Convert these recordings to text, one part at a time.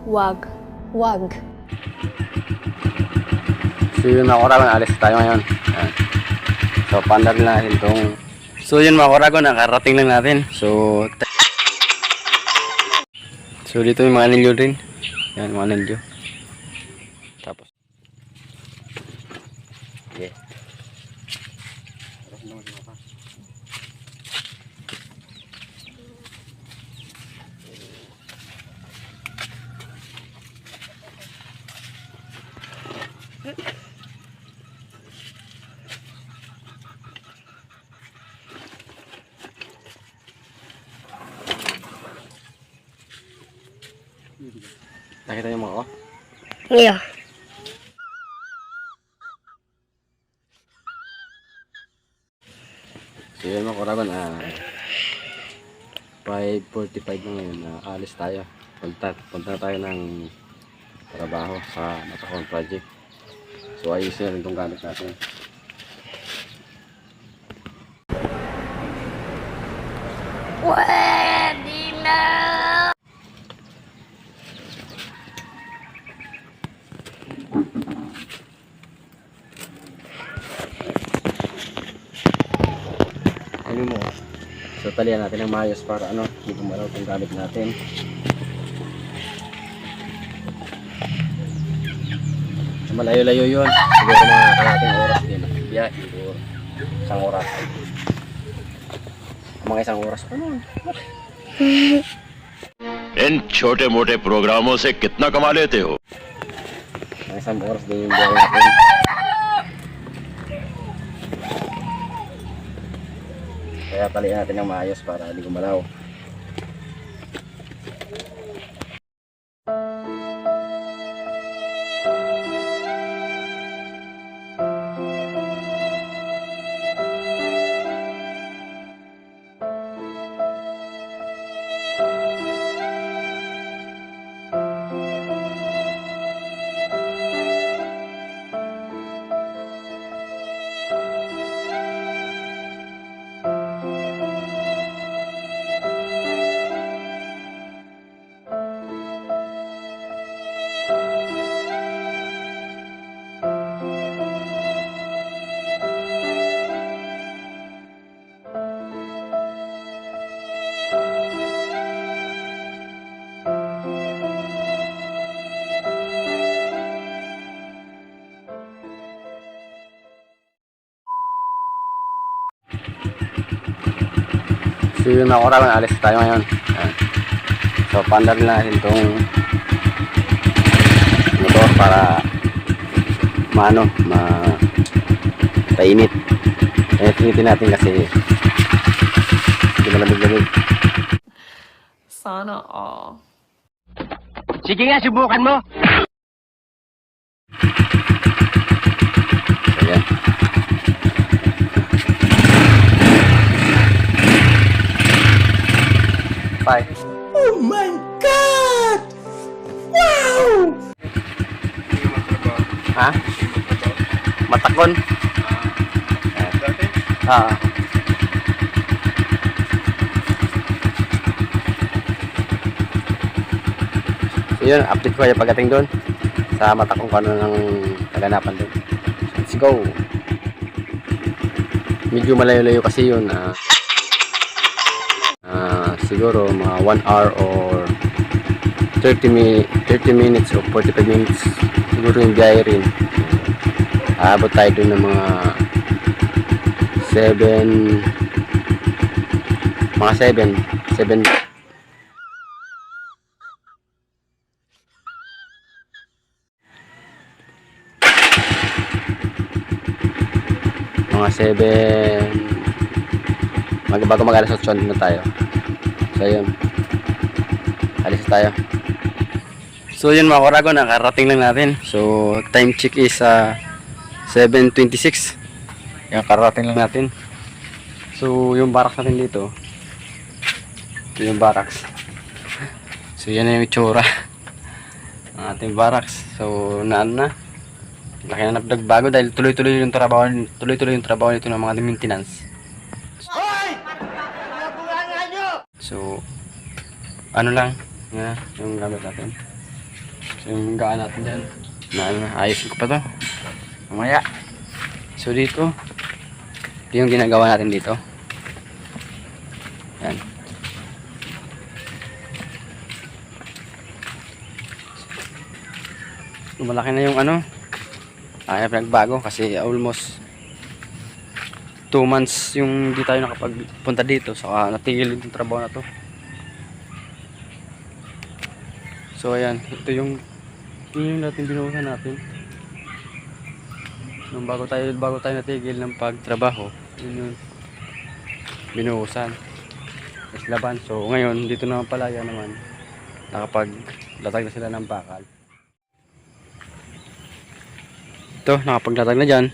Wag. Wag. So yun mga Koragon, alis tayo ngayon. Ayan. So pandar na natin itong... So yun mga Koragon, nakarating lang natin. So dito yung mga anilyo rin. Yan, mga anilyo. Tapos yeah. Nakita niyo mga ko? Yeah. So yun mga Koragon, 5:45 na ngayon, alis tayo. Punta tayo ng trabaho sa Matacon project. So ayusin na rin itong gamit natin. Pwede na! Ano mo? So talian natin ng maayos para hindi gumalaw itong gamit natin. Malayo-layo yun. Siguro mga kalating oras din. Biyahe, siguro isang oras. Mga isang oras pa nun. इन छोटे मोटे प्रोग्रामों से कितना कमा लेते हो? Mga isang oras din yung biyahe natin. Kaya talian natin ng maayos para hindi gumalaw. So yun mga Koragon, alis tayo ngayon. Ayan. So pandar na natin itong motor para tainit. Initin natin kasi hindi malamig-lamig. Sana all. Sige nga, subukan mo. So yan. Bye. Oh my God! Wow! Ha? Matakon? So yun, update ko kayo pagdating doon sa Matakon kung ano ng kaganapan doon. Let's go! Medyo malayo-layo kasi yun. Siguro mga 1 hour or 30 minutes or 45 minutes siguro yung biyahe rin. Aabot tayo dun ng mga 7 bago mag-alas 8 na tayo. So yun, alis tayo. So yun mga Koragon, nakarating lang natin. So time check is 7:26. Yan, karating lang natin. So yung barracks natin dito, ito yung barracks. So yan na yung itsura ng ating barracks. So na laki na nagbago dahil tuloy-tuloy yung trabaho nito ng mga maintenance. So ano lang yung gamit natin. So yung gaan natin dyan. Ayusin ko pa to. Mamaya. So dito. Ito yung ginagawa natin dito. Yan. So, malaki na yung ano. Ay, nagbago kasi almost 2 months yung hindi tayo nakapagpunta dito. Saka natigil yung trabaho na to. So ayan, ito yung natin binuhusan natin. Nung bago tayo natigil ng pagtrabaho, yun yung binuhusan. Tapos laban. So ngayon, dito naman pala yan naman. Nakapaglatag na sila ng bakal. Ito, nakapaglatag na dyan.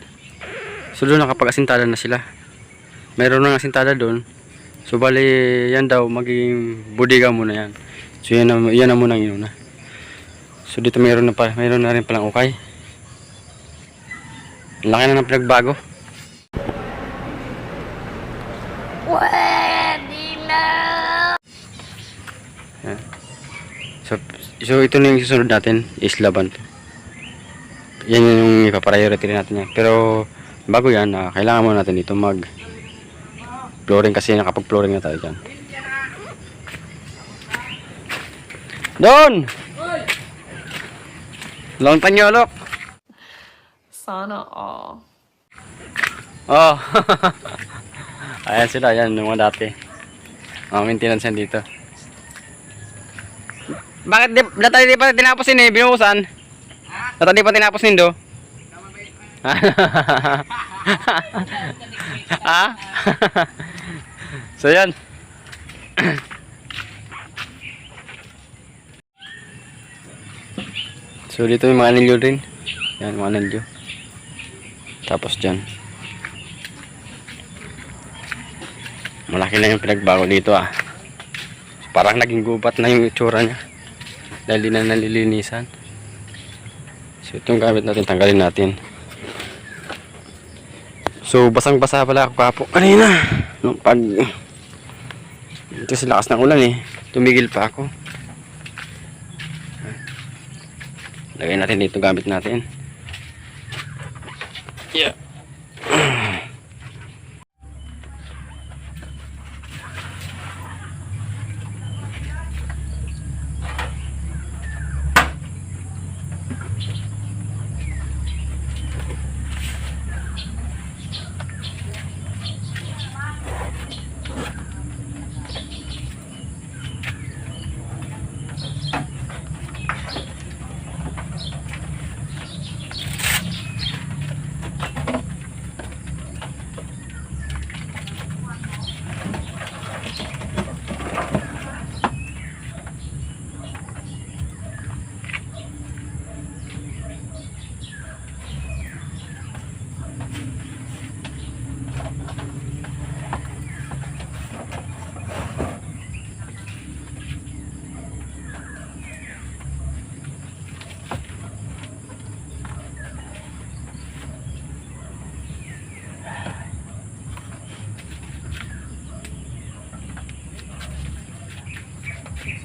So doon nakapag-asintada na sila. Meron nang asintada doon. So bali yan daw magiging bodega muna yan. So yan na muna ang inuna. So dito meron na rin palang ukay. Laki na ng pinagbago. Pwede na! Yan. So ito na yung susunod natin is laban. Yan yung ipapriority natin yan. Pero bago yan, kailangan muna natin dito mag flooring kasi nakapag-flooring na tayo dyan. Doon! Long panyolok! Sana all. Oh! Ayan sila, yan yung mga dati. Mga maintenance yan dito. Bakit di pa tinapos yun eh, binuhusan? Dati di pa tinapos nindo? Ha? So yan. So dito yung mga anilyo rin. Yan mga anilyo. Tapos dyan. Malaki na yung pinagbago dito ah. So, parang naging gubat na yung itsura nya. Dahil di na nalilinisan. So itong gamit natin, tanggalin natin. So basang basa pala ako kapo kanina. Nung pag ito sa lakas ng ulan eh. Tumigil pa ako. Lagay natin dito gamit natin. Yeah.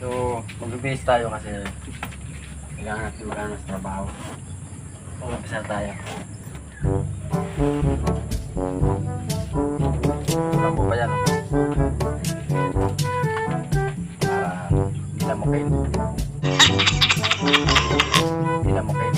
So, mag-base tayo kasi kailangan natin magana sa trabaho. Mag-umpisa tayo. Kulang po pa yan. Para hindi na makain. Hindi na makain.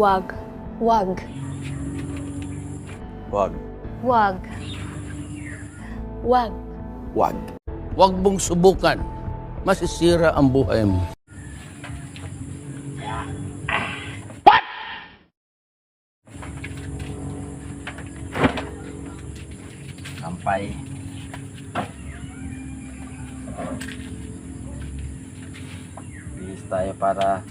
Wag. Wag. Wag. Wag. Wag. Wag. Huwag mong subukan. Masisira ang buhay mo. Sampay. Bilis tayo para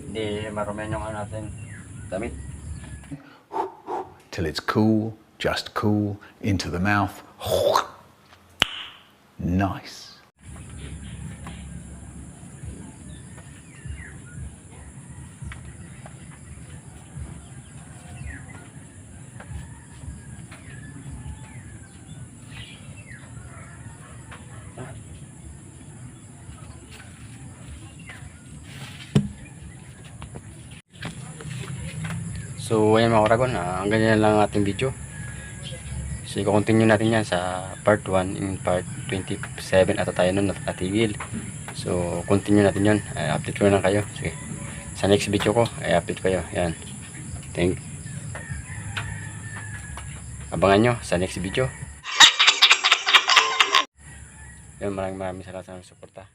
hindi marumen yung ano natin damit. Till it's cool, just cool, into the mouth. Nice. So ayan mga Oragon, ang ganyan lang ang ating video. So i-continue natin yan sa part 1. In part 27 ata tayo nun natigil. So continue natin yun. Update ko na lang kayo. Sige, sa next video ko update kayo. Yan, abangan nyo sa next video. Yan, maraming salamat sa suporta.